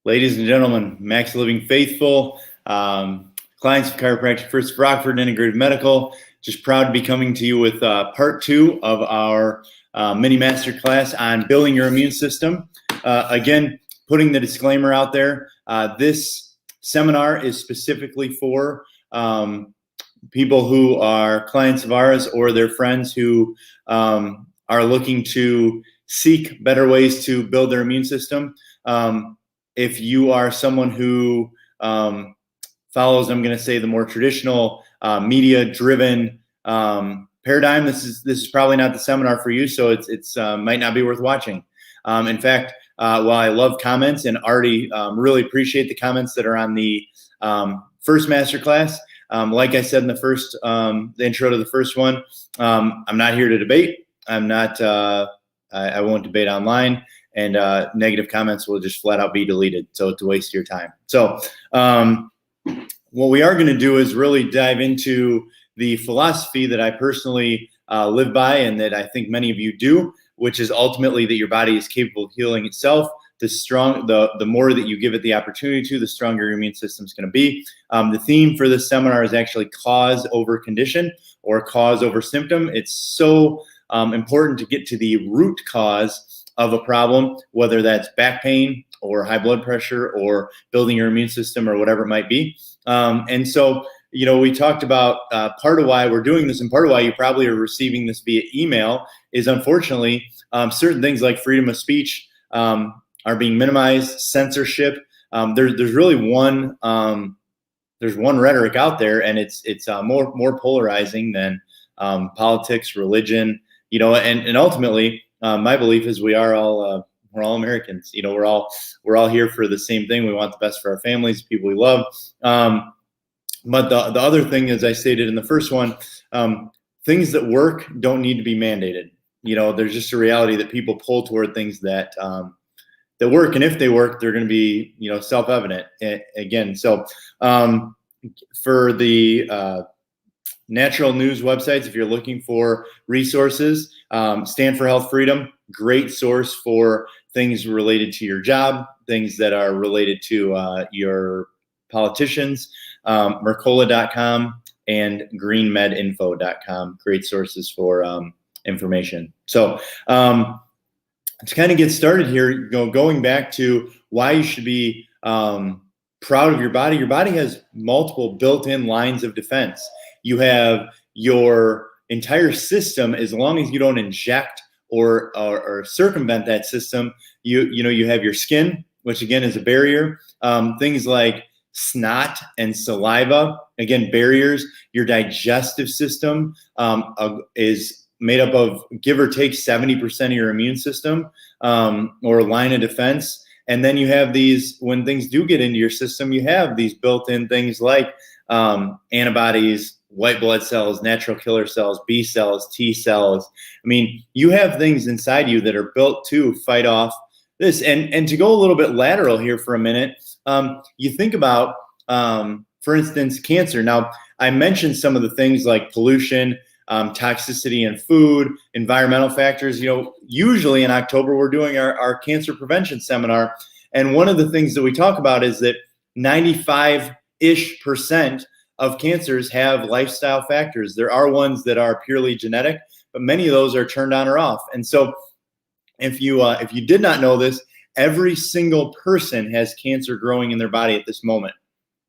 Ladies and gentlemen, Max Living Faithful, clients of Chiropractic First of Rockford Integrative Medical, just proud to be coming to you with part 2 of our mini masterclass on building your immune system. Again, putting the disclaimer out there, this seminar is specifically for people who are clients of ours or their friends who are looking to seek better ways to build their immune system. If you are someone who follows, I'm going to say, the more traditional media-driven paradigm, this is probably not the seminar for you. So it's might not be worth watching. In fact, while I love comments and already really appreciate the comments that are on the first masterclass, like I said in the first the intro to the first one, I'm not here to debate. I'm not. I won't debate online. And negative comments will just flat out be deleted. So it's a waste of your time. So what we are going to do is really dive into the philosophy that I personally live by and that I think many of you do, which is ultimately that your body is capable of healing itself. The more that you give it the opportunity to, the stronger your immune system is going to be. The theme for this seminar is actually cause over condition or cause over symptom. It's so important to get to the root cause of a problem, whether that's back pain or high blood pressure or building your immune system or whatever it might be. And so, we talked about part of why we're doing this and part of why you probably are receiving this via email is, unfortunately, certain things like freedom of speech are being minimized, censorship. There's really one rhetoric out there, and it's more polarizing than politics, religion, and ultimately, my belief is we're all Americans. We're all here for the same thing. We want the best for our families, people we love. But the other thing, as I stated in the first one, things that work don't need to be mandated. There's just a reality that people pull toward things that work, and if they work, they're going to be self-evident. Again, so for the natural news websites, if you're looking for resources, Stand for Health Freedom, great source for things related to your job, things that are related to your politicians, Mercola.com and greenmedinfo.com, great sources for information. So to kind of get started here, going back to why you should be proud of your body. Your body has multiple built-in lines of defense. You have your entire system, as long as you don't inject or circumvent that system, you have your skin, which again is a barrier. Things like snot and saliva, again, barriers. Your digestive system is made up of, give or take, 70% of your immune system or line of defense. And then you have these, when things do get into your system, you have these built-in things like antibodies, white blood cells, natural killer cells, B cells, T cells. I mean, you have things inside you that are built to fight off this. And to go a little bit lateral here for a minute, you think about, for instance, cancer. Now, I mentioned some of the things like pollution, toxicity in food, environmental factors. Usually in October, we're doing our cancer prevention seminar. And one of the things that we talk about is that 95-ish% of cancers have lifestyle factors. There are ones that are purely genetic, but many of those are turned on or off. And so if you did not know this, every single person has cancer growing in their body at this moment.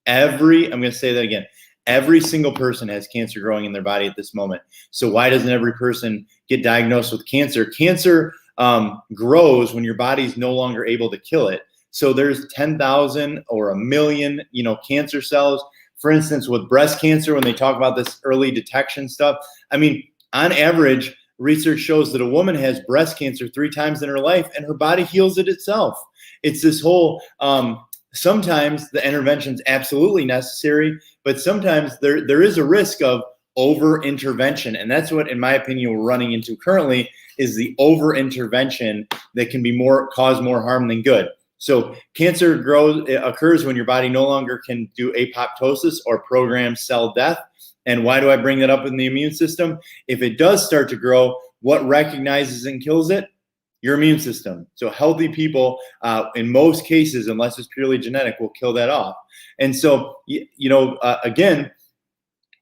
I'm going to say that again. Every single person has cancer growing in their body at this moment. So why doesn't every person get diagnosed with cancer? Cancer grows when your body's no longer able to kill it. So there's 10,000 or 1 million, cancer cells. For instance, with breast cancer, when they talk about this early detection stuff, I mean, on average, research shows that a woman has breast cancer 3 times in her life and her body heals it itself. It's this whole, sometimes the intervention is absolutely necessary, but sometimes there is a risk of over-intervention. And that's what, in my opinion, we're running into currently, is the over-intervention that can be cause more harm than good. So cancer occurs when your body no longer can do apoptosis or programmed cell death. And why do I bring that up in the immune system? If it does start to grow, what recognizes and kills it? your immune system. So healthy people, in most cases, unless it's purely genetic, will kill that off. And so, again,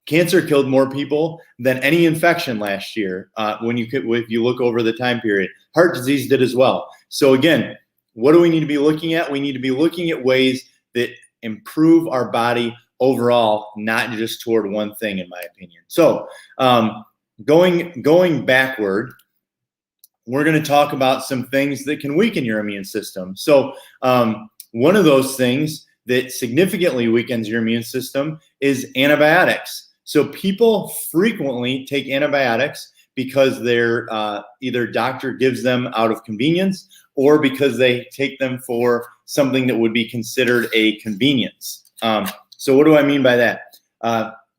cancer killed more people than any infection last year. If you look over the time period, heart disease did as well. So again, what do we need to be looking at? We need to be looking at ways that improve our body overall, not just toward one thing, in my opinion. So going backward, we're going to talk about some things that can weaken your immune system. So one of those things that significantly weakens your immune system is antibiotics. So people frequently take antibiotics because their either doctor gives them out of convenience or because they take them for something that would be considered a convenience. So what do I mean by that?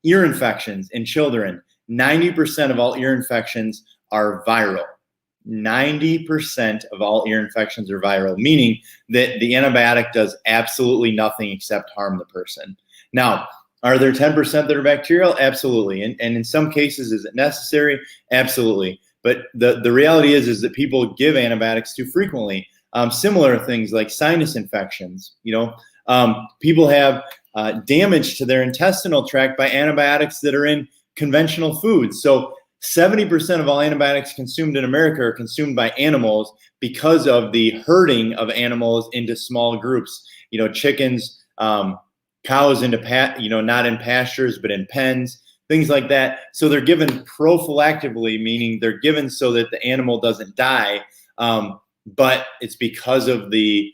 Ear infections in children, 90% of all ear infections are viral. 90% of all ear infections are viral, meaning that the antibiotic does absolutely nothing except harm the person. Now, are there 10% that are bacterial? Absolutely. And in some cases, is it necessary? Absolutely. But the reality is that people give antibiotics too frequently. Similar things like sinus infections. People have damage to their intestinal tract by antibiotics that are in conventional foods. So 70% of all antibiotics consumed in America are consumed by animals because of the herding of animals into small groups. Chickens, cows into not in pastures but in pens, things like that. So they're given prophylactically, meaning they're given so that the animal doesn't die, but it's because of the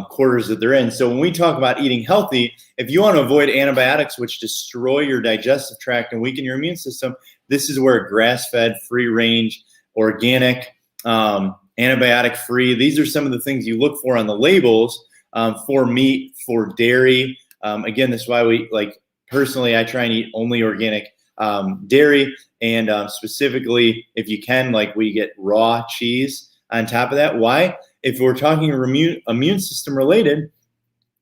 quarters that they're in. So when we talk about eating healthy, if you want to avoid antibiotics which destroy your digestive tract and weaken your immune system, this is where grass-fed, free-range, organic, antibiotic-free, these are some of the things you look for on the labels for meat, for dairy. Again, this is why personally, I try and eat only organic dairy, and specifically, if you can, we get raw cheese on top of that. Why? If we're talking immune system related,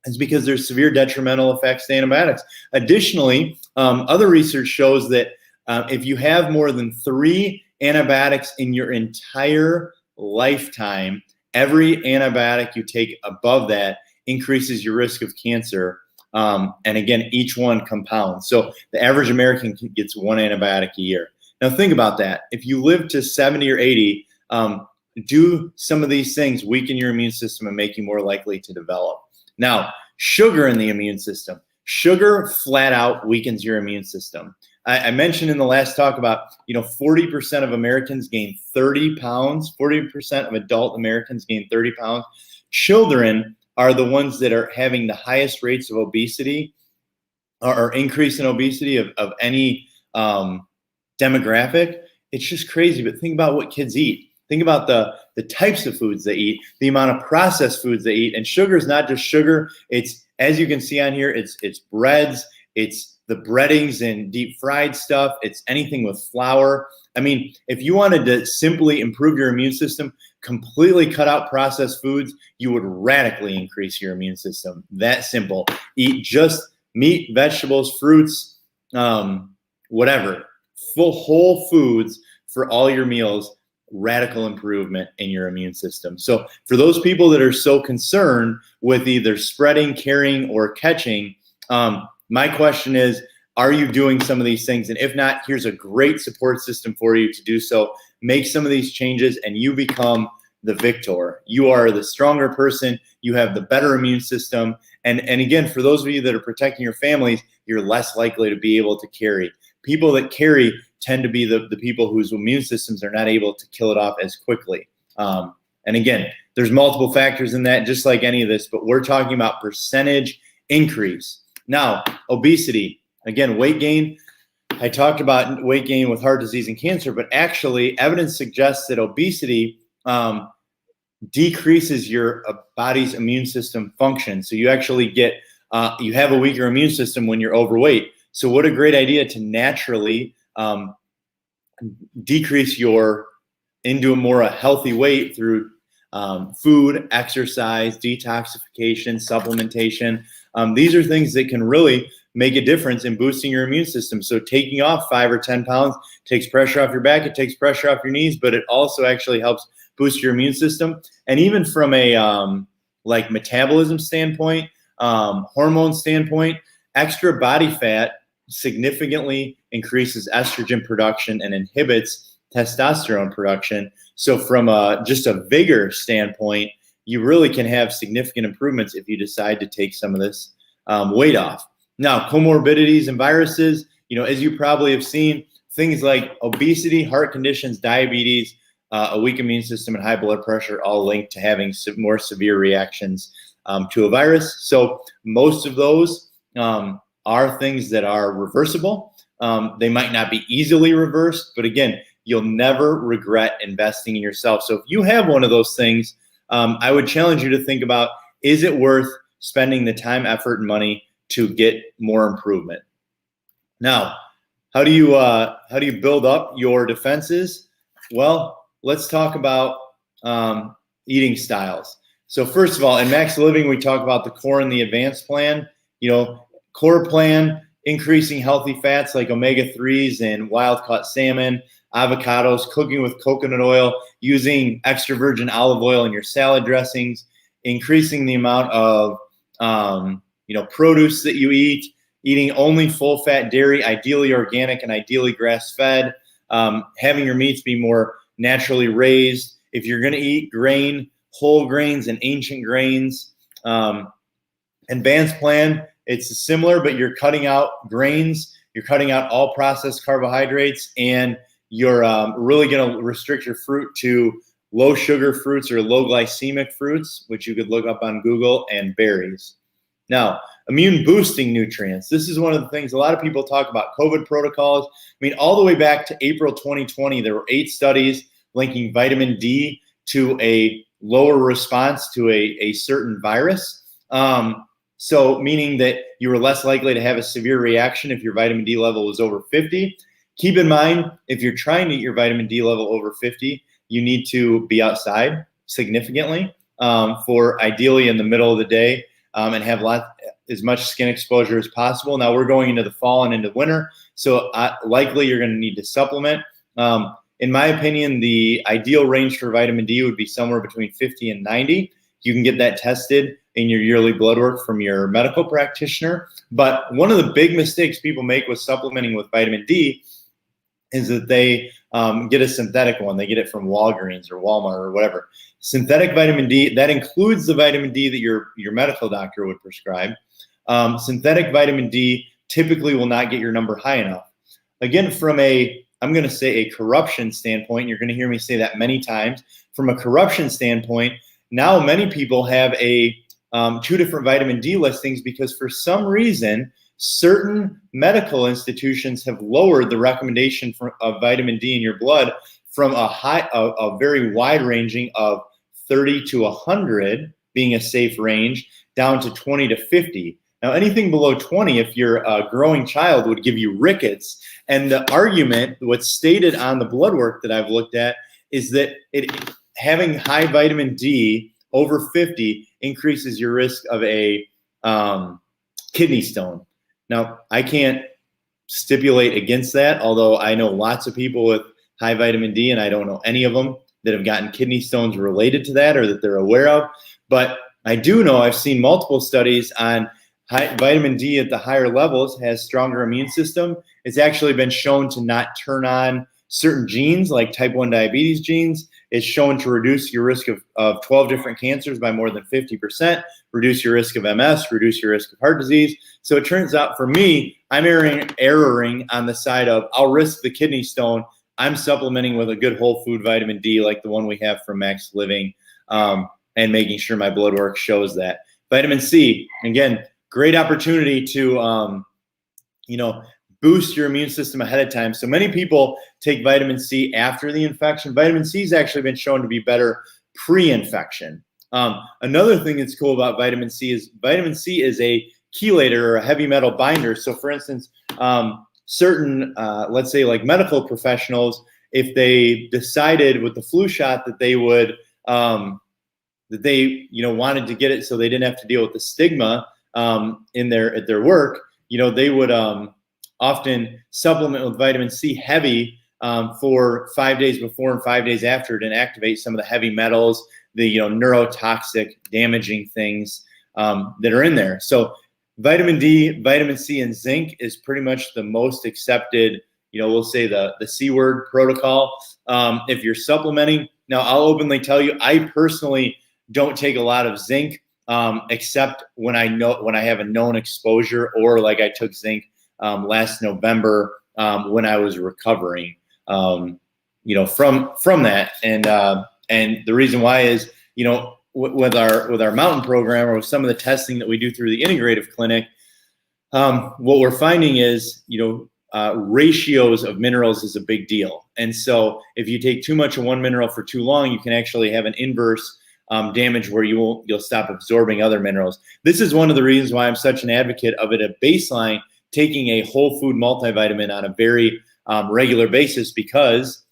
it's because there's severe detrimental effects to antibiotics. Additionally, other research shows that if you have more than 3 antibiotics in your entire lifetime, every antibiotic you take above that increases your risk of cancer. And again, each one compounds. So the average American gets 1 antibiotic a year. Now think about that. If you live to 70 or 80, do some of these things weaken your immune system and make you more likely to develop. Now, sugar in the immune system. Sugar flat out weakens your immune system. I mentioned in the last talk about, 40% of Americans gain 30 pounds. 40% of adult Americans gain 30 pounds. Children are the ones that are having the highest rates of obesity or increase in obesity of any demographic. It's just crazy, but think about what kids eat. Think about the types of foods they eat, the amount of processed foods they eat. And sugar is not just sugar. It's, as you can see on here, it's breads, it's the breadings and deep fried stuff. It's anything with flour. I mean, if you wanted to simply improve your immune system, completely cut out processed foods, you would radically increase your immune system. That simple. Eat just meat, vegetables, fruits, whatever. Full whole foods for all your meals. Radical improvement in your immune system. So for those people that are so concerned with either spreading, carrying, or catching, my question is, are you doing some of these things? And if not, here's a great support system for you to do so. Make some of these changes and you become the victor. You are the stronger person. You have the better immune system. And again, for those of you that are protecting your families, you're less likely to be able to carry. People that carry tend to be the people whose immune systems are not able to kill it off as quickly. And again, there's multiple factors in that, just like any of this, but we're talking about percentage increase. Now, obesity, again, weight gain. I talked about weight gain with heart disease and cancer, but actually evidence suggests that obesity decreases your body's immune system function. So you actually get, you have a weaker immune system when you're overweight. So what a great idea to naturally decrease into a more healthy weight through food, exercise, detoxification, supplementation. These are things that can really make a difference in boosting your immune system. So taking off 5 or 10 pounds takes pressure off your back, it takes pressure off your knees, but it also actually helps boost your immune system. And even from a like metabolism standpoint, hormone standpoint, extra body fat significantly increases estrogen production and inhibits testosterone production. So from just a vigor standpoint, you really can have significant improvements if you decide to take some of this weight off. Now, comorbidities and viruses, as you probably have seen, things like obesity, heart conditions, diabetes, a weak immune system, and high blood pressure all linked to having more severe reactions to a virus. So most of those are things that are reversible. They might not be easily reversed, but again, you'll never regret investing in yourself. So if you have one of those things, I would challenge you to think about, is it worth spending the time, effort, and money to get more improvement? Now, how do you build up your defenses? Well, let's talk about eating styles. So first of all, in Max Living, we talk about the core and the advanced plan. Core plan, increasing healthy fats like omega-3s and wild-caught salmon, avocados, cooking with coconut oil, using extra virgin olive oil in your salad dressings, increasing the amount of produce that you eat, eating only full-fat dairy, ideally organic and ideally grass-fed, having your meats be more naturally raised. If you're going to eat grain, whole grains and ancient grains. Advanced plan, it's similar, but you're cutting out grains, you're cutting out all processed carbohydrates, and you're really going to restrict your fruit to low sugar fruits or low glycemic fruits, which you could look up on Google, and berries. Now, immune boosting nutrients. This is one of the things a lot of people talk about, COVID protocols. I mean, all the way back to April 2020, there were 8 studies linking vitamin D to a lower response to a certain virus. So meaning that you were less likely to have a severe reaction if your vitamin D level was over 50. Keep in mind, if you're trying to get your vitamin D level over 50, you need to be outside significantly for ideally in the middle of the day and have as much skin exposure as possible. Now we're going into the fall and into winter, so likely you're going to need to supplement. In my opinion, the ideal range for vitamin D would be somewhere between 50 and 90. You can get that tested in your yearly blood work from your medical practitioner. But one of the big mistakes people make with supplementing with vitamin D is that they get a synthetic one. They get it from Walgreens or Walmart or whatever. Synthetic vitamin D, that includes the vitamin D that your medical doctor would prescribe. Synthetic vitamin D typically will not get your number high enough. Again, from I'm going to say a corruption standpoint, you're going to hear me say that many times. From a corruption standpoint, now many people have 2 different vitamin D listings because for some reason, certain medical institutions have lowered the recommendation of vitamin D in your blood from a very wide ranging of 30 to 100 being a safe range down to 20 to 50. Now, anything below 20, if you're a growing child, would give you rickets. And the argument, what's stated on the blood work that I've looked at, is that having high vitamin D over 50 increases your risk of a kidney stone. Now, I can't stipulate against that, although I know lots of people with high vitamin D, and I don't know any of them that have gotten kidney stones related to that or that they're aware of. But I do know I've seen multiple studies on vitamin D at the higher levels has stronger immune system. It's actually been shown to not turn on certain genes like type 1 diabetes genes. It's shown to reduce your risk of 12 different cancers by more than 50%, reduce your risk of MS, reduce your risk of heart disease. So it turns out for me, I'm erroring on the side of I'll risk the kidney stone. I'm supplementing with a good whole food vitamin D like the one we have from Max Living and making sure my blood work shows that. Vitamin C, again, great opportunity to, boost your immune system ahead of time. So many people take vitamin C after the infection. Vitamin C has actually been shown to be better pre-infection. Another thing that's cool about vitamin C is a chelator or a heavy metal binder. So for instance, certain, let's say like medical professionals, if they decided with the flu shot that they would, wanted to get it so they didn't have to deal with the stigma at their work, they would often supplement with vitamin C heavy for 5 days before and 5 days after to inactivate some of the heavy metals, the neurotoxic, damaging things that are in there. So vitamin D, vitamin C, and zinc is pretty much the most accepted, we'll say the C word protocol. If you're supplementing, now I'll openly tell you, I personally don't take a lot of zinc, except when I have a known exposure, or like I took zinc last November when I was recovering, from that. And the reason why is, with our mountain program, or with some of the testing that we do through the integrative clinic, what we're finding is, ratios of minerals is a big deal. And so if you take too much of one mineral for too long, you can actually have an inverse damage where you'll stop absorbing other minerals. This is one of the reasons why I'm such an advocate of it at baseline, taking a whole food multivitamin on a very regular basis, because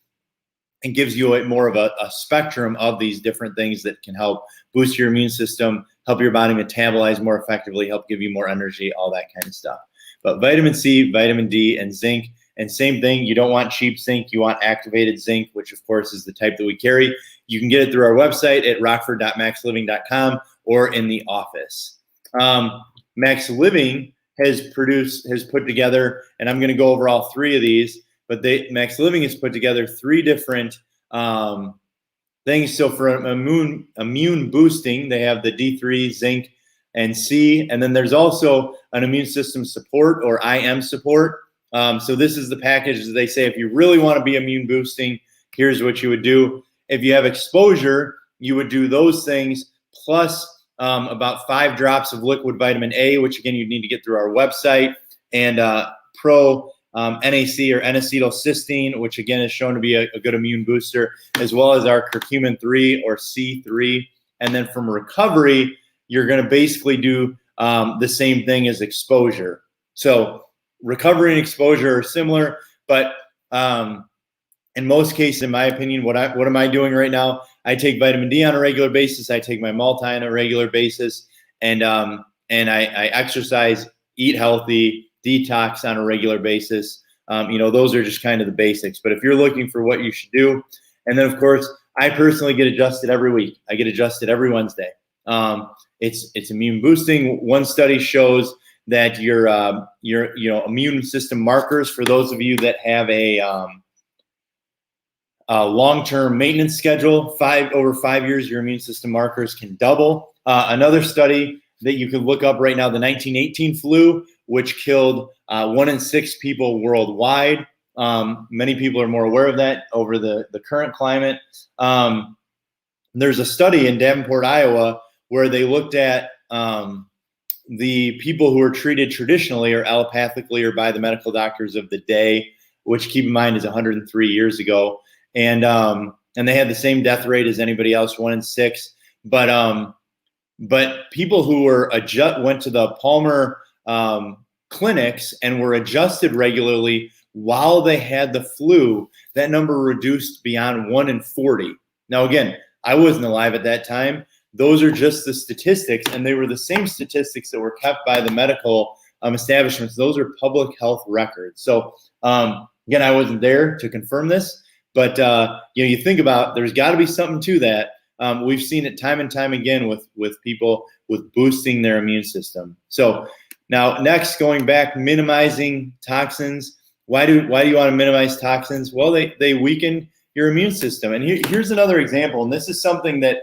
it gives you more of a spectrum of these different things that can help boost your immune system, help your body metabolize more effectively, help give you more energy, all that kind of stuff. But vitamin C, vitamin D, and zinc, and same thing, you don't want cheap zinc, you want activated zinc, which of course is the type that we carry. You can get it through our website at rockford.maxliving.com or in the office. Max Living has put together, and I'm going to go over all three of these, but Max Living has put together three different things. So for immune boosting, they have the D3, zinc, and C, and then there's also an immune system support, or IM support. So this is the package that they say, if you really want to be immune boosting, here's what you would do. If you have exposure, you would do those things plus about 5 drops of liquid vitamin A, which again, you need to get through our website, and NAC, or N-acetylcysteine, which again is shown to be a good immune booster, as well as our curcumin 3 or C3. And then from recovery, you're going to basically do the same thing as exposure. So recovery and exposure are similar, but in most cases, in my opinion, what am I doing right now? I take vitamin D on a regular basis. I take my multi on a regular basis, and I exercise, eat healthy, detox on a regular basis. Those are just kind of the basics. But if you're looking for what you should do, and then of course, I personally get adjusted every week. I get adjusted every Wednesday. It's immune boosting. One study shows that your immune system markers, for those of you that have a long-term maintenance schedule, over 5 years, your immune system markers can double. Another study that you can look up right now, the 1918 flu, which killed 1 in 6 people worldwide. Many people are more aware of that over the current climate. There's a study in Davenport, Iowa, where they looked at the people who were treated traditionally or allopathically or by the medical doctors of the day, which, keep in mind, is 103 years ago. And they had the same death rate as anybody else, 1 in 6. But people who went to the Palmer clinics and were adjusted regularly while they had the flu, that number reduced beyond 1 in 40. Now, again, I wasn't alive at that time. Those are just the statistics, and they were the same statistics that were kept by the medical establishments. Those are public health records. So again, I wasn't there to confirm this, but you think about, there's got to be something to that. We've seen it time and time again with people with boosting their immune system. So now, next, going back, minimizing toxins. Why do you want to minimize toxins? Well, they weaken your immune system. And here's another example, and this is something that,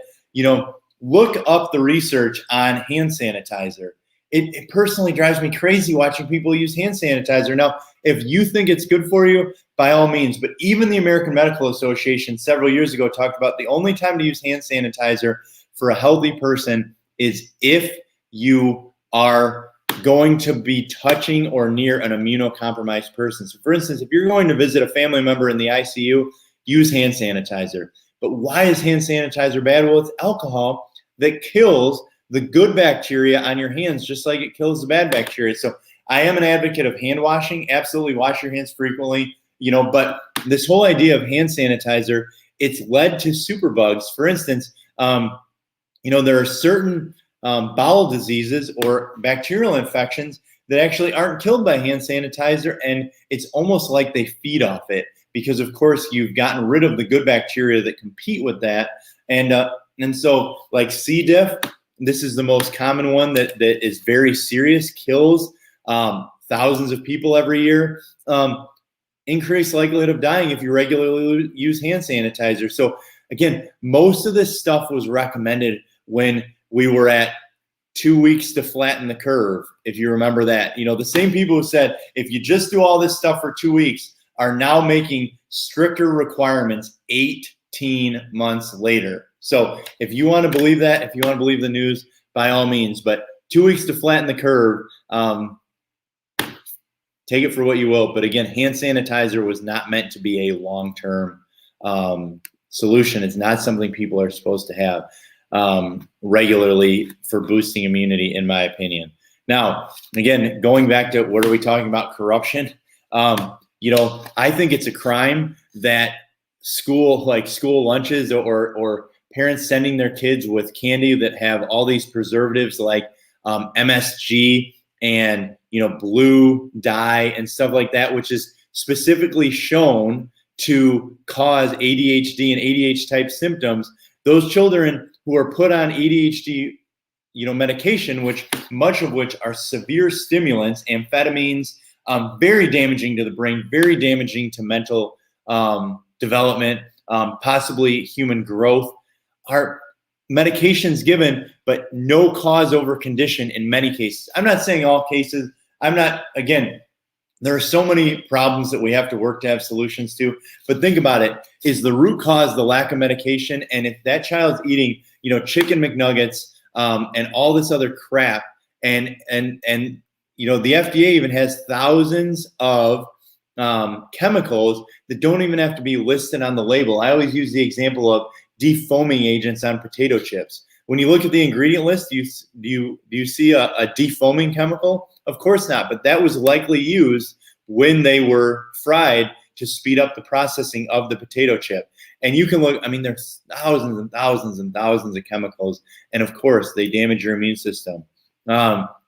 look up the research on hand sanitizer. It personally drives me crazy watching people use hand sanitizer. Now, if you think it's good for you, by all means, but even the American Medical Association several years ago talked about the only time to use hand sanitizer for a healthy person is if you are going to be touching or near an immunocompromised person. So for instance, if you're going to visit a family member in the ICU, use hand sanitizer. But why is hand sanitizer bad? Well, it's alcohol that kills the good bacteria on your hands, just like it kills the bad bacteria. So I am an advocate of hand washing. Absolutely wash your hands frequently, but this whole idea of hand sanitizer, it's led to superbugs. For instance, there are certain bowel diseases or bacterial infections that actually aren't killed by hand sanitizer, and it's almost like they feed off it, because of course you've gotten rid of the good bacteria that compete with that. And so like C. diff, this is the most common one that is very serious, kills thousands of people every year. Increased likelihood of dying if you regularly use hand sanitizer. So again, most of this stuff was recommended when we were at 2 weeks to flatten the curve, if you remember that. You know, the same people who said, if you just do all this stuff for 2 weeks are now making stricter requirements 18 months later. So if you want to believe that, if you want to believe the news, by all means, but 2 weeks to flatten the curve, take it for what you will. But again, hand sanitizer was not meant to be a long-term solution. It's not something people are supposed to have regularly for boosting immunity, in my opinion. Now, again, going back to what are we talking about? Corruption. You know, I think it's a crime that school lunches or parents sending their kids with candy that have all these preservatives like MSG and, you know, blue dye and stuff like that, which is specifically shown to cause ADHD and ADHD type symptoms. Those children who are put on ADHD, you know, medication, which much of which are severe stimulants, amphetamines, very damaging to the brain, very damaging to mental development, possibly human growth, are medications given, but no cause over condition in many cases. I'm not saying all cases. Again, there are so many problems that we have to work to have solutions to, but think about it. Is the root cause the lack of medication? And if that child's eating, you know, chicken McNuggets and all this other crap, and you know, the FDA even has thousands of chemicals that don't even have to be listed on the label. I always use the example of defoaming agents on potato chips. When you look at the ingredient list, do you see a defoaming chemical? Of course not, but that was likely used when they were fried to speed up the processing of the potato chip. And you can look, I mean, there's thousands and thousands and thousands of chemicals, and of course, they damage your immune system.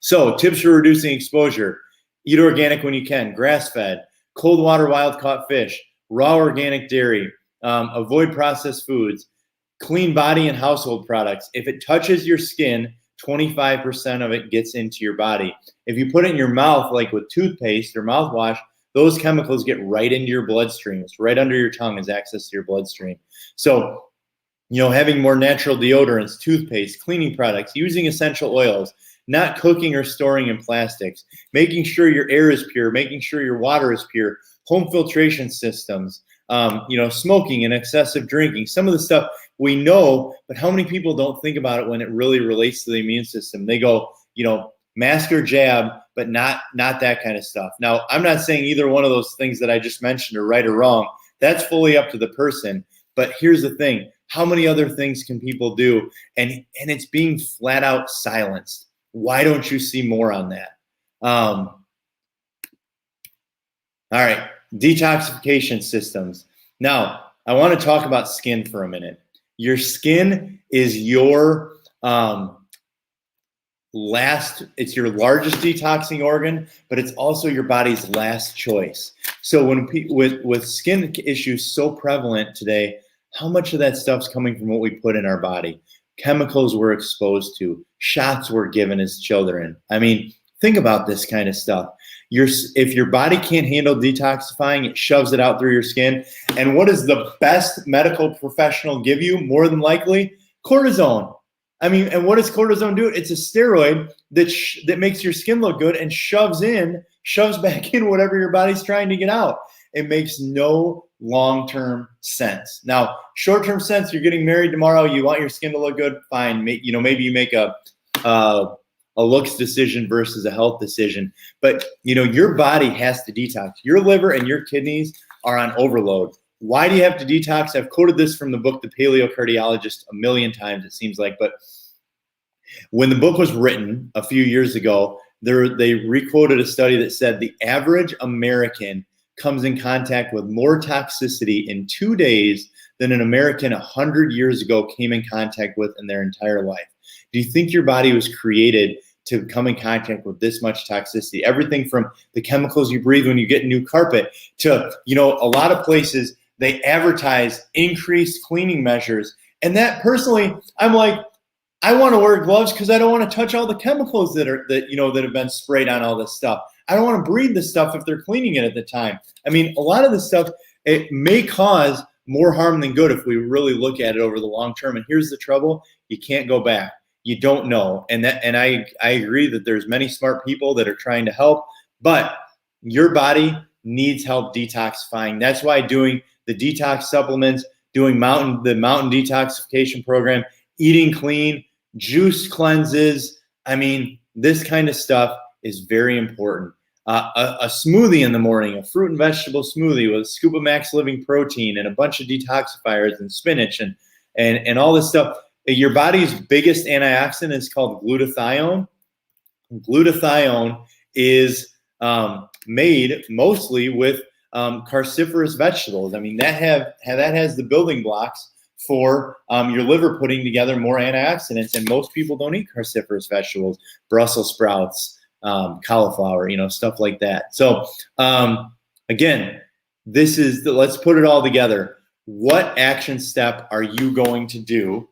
So tips for reducing exposure: eat organic when you can, grass-fed, cold water wild-caught fish, raw organic dairy, avoid processed foods, clean body and household products. If it touches your skin, 25% of it gets into your body. If you put it in your mouth, like with toothpaste or mouthwash, those chemicals get right into your bloodstream. It's right under your tongue as access to your bloodstream. So, you know, having more natural deodorants, toothpaste, cleaning products, using essential oils, not cooking or storing in plastics, making sure your air is pure, making sure your water is pure, home filtration systems, you know, smoking and excessive drinking. Some of the stuff we know, but how many people don't think about it when it really relates to the immune system? They go, you know, mask or jab, but not that kind of stuff. Now, I'm not saying either one of those things that I just mentioned are right or wrong. That's fully up to the person. But here's the thing: how many other things can people do? And it's being flat out silenced. Why don't you see more on that? All right, detoxification systems. Now, I want to talk about skin for a minute. Your skin is your it's your largest detoxing organ, but it's also your body's last choice. So when with skin issues so prevalent today, how much of that stuff's coming from what we put in our body? Chemicals we're exposed to, shots we're given as children. I mean, think about this kind of stuff. If your body can't handle detoxifying, it shoves it out through your skin. And what does the best medical professional give you? More than likely, cortisone. I mean, and what does cortisone do? It's a steroid that makes your skin look good and shoves back in whatever your body's trying to get out. It makes no long-term sense. Now, short-term sense, you're getting married tomorrow, you want your skin to look good, fine. You know, maybe you make a looks decision versus a health decision. But, you know, your body has to detox. Your liver and your kidneys are on overload. Why do you have to detox? I've quoted this from the book, The Paleocardiologist, a million times, it seems like. But when the book was written a few years ago, they requoted a study that said the average American comes in contact with more toxicity in 2 days than an American 100 years ago came in contact with in their entire life. Do you think your body was created to come in contact with this much toxicity. Everything from the chemicals you breathe when you get new carpet to, a lot of places, they advertise increased cleaning measures. And that personally, I'm like, I want to wear gloves because I don't want to touch all the chemicals that have been sprayed on all this stuff. I don't want to breathe the stuff if they're cleaning it at the time. I mean, a lot of this stuff, it may cause more harm than good if we really look at it over the long term. And here's the trouble: you can't go back. You don't know. And I agree that there's many smart people that are trying to help, but your body needs help detoxifying. That's why doing the detox supplements, doing the mountain detoxification program, eating clean, juice cleanses. I mean, this kind of stuff is very important. A smoothie in the morning, a fruit and vegetable smoothie with a scoop of max living protein and a bunch of detoxifiers and spinach and all this stuff. Your body's biggest antioxidant is called glutathione. Glutathione is made mostly with cruciferous vegetables. I mean, that has the building blocks for your liver putting together more antioxidants, and most people don't eat cruciferous vegetables, Brussels sprouts, cauliflower, stuff like that. So again, let's put it all together. What action step are you going to do?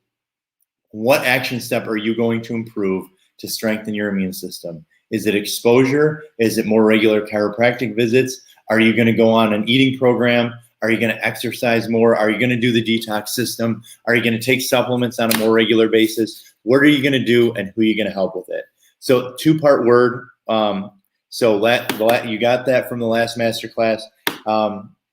What action step are you going to improve to strengthen your immune system? Is it exposure? Is it more regular chiropractic visits? Are you going to go on an eating program? Are you going to exercise more? Are you going to do the detox system? Are you going to take supplements on a more regular basis? What are you going to do, and who are you going to help with it? So 2-part word. You got that from the last masterclass.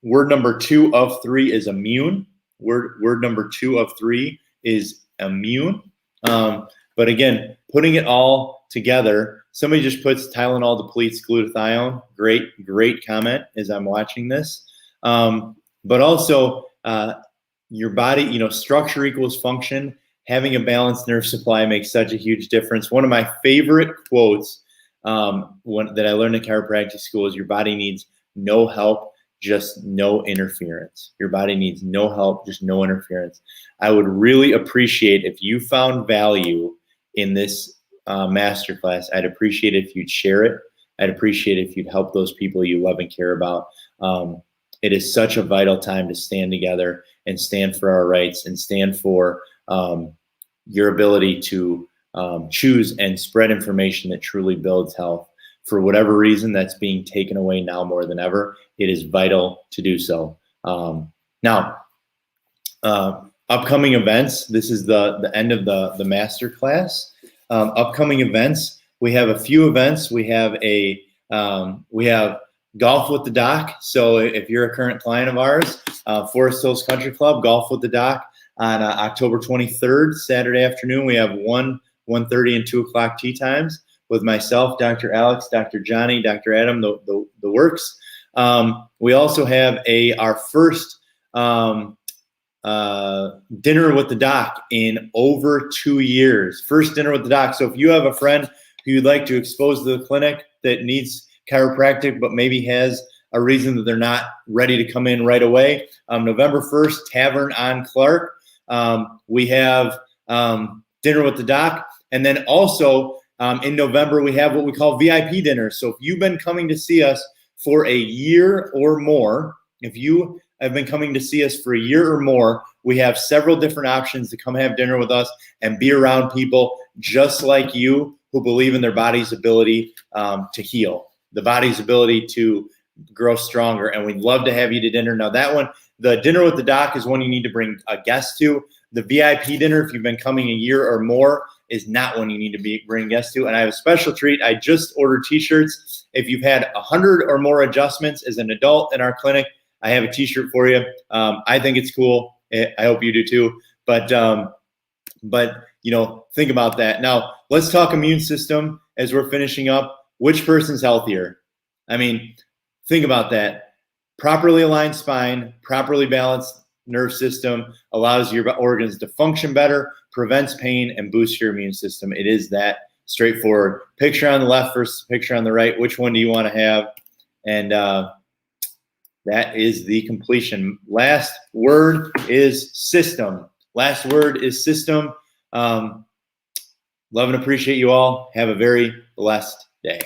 Word number 2 of 3 is immune. Word number 2 of 3 is immune. But again, putting it all together, somebody just puts Tylenol depletes glutathione. Great comment as I'm watching this. But also your body, structure equals function. Having a balanced nerve supply makes such a huge difference. One of my favorite quotes that I learned in chiropractic school is, your body needs no help, just no interference. Your body needs no help, just no interference. I would really appreciate if you found value in this masterclass. I'd appreciate it if you'd share it. I'd appreciate it if you'd help those people you love and care about. It is such a vital time to stand together and stand for our rights and stand for your ability to choose and spread information that truly builds health. For whatever reason, that's being taken away now more than ever. It is vital to do so. Now, upcoming events. This is the end of the master class. Upcoming events. We have a few events. We have Golf with the Doc. So if you're a current client of ours, Forest Hills Country Club, Golf with the Doc on October 23rd, Saturday afternoon. We have 1:30 and 2 o'clock tee times with myself, Dr. Alex, Dr. Johnny, Dr. Adam, the works. We also have our first dinner with the doc in over 2 years. First dinner with the doc. So if you have a friend who you'd like to expose to the clinic that needs chiropractic but maybe has a reason that they're not ready to come in right away, November 1st, Tavern on Clark. We have dinner with the doc. And then also in November, we have what we call VIP dinners. So if you've been coming to see us for a year or more, if you have been coming to see us for a year or more, we have several different options to come have dinner with us and be around people just like you who believe in their body's ability to heal, the body's ability to grow stronger. And we'd love to have you to dinner. Now that one, the dinner with the doc, is one you need to bring a guest to. The VIP dinner, if you've been coming a year or more, is not one you need to bring guests to. And I have a special treat. I just ordered t-shirts. If you've had 100 or more adjustments as an adult in our clinic, I have a t-shirt for you. I think it's cool. I hope you do too. But think about that. Now let's talk immune system as we're finishing up. Which person's healthier? I mean, think about that. Properly aligned spine, properly balanced nerve system allows your organs to function better, prevents pain, and boosts your immune system. It is that straightforward. Picture on the left versus picture on the right. Which one do you want to have? And that is the completion. Last word is system. Last word is system. Love and appreciate you all. Have a very blessed day.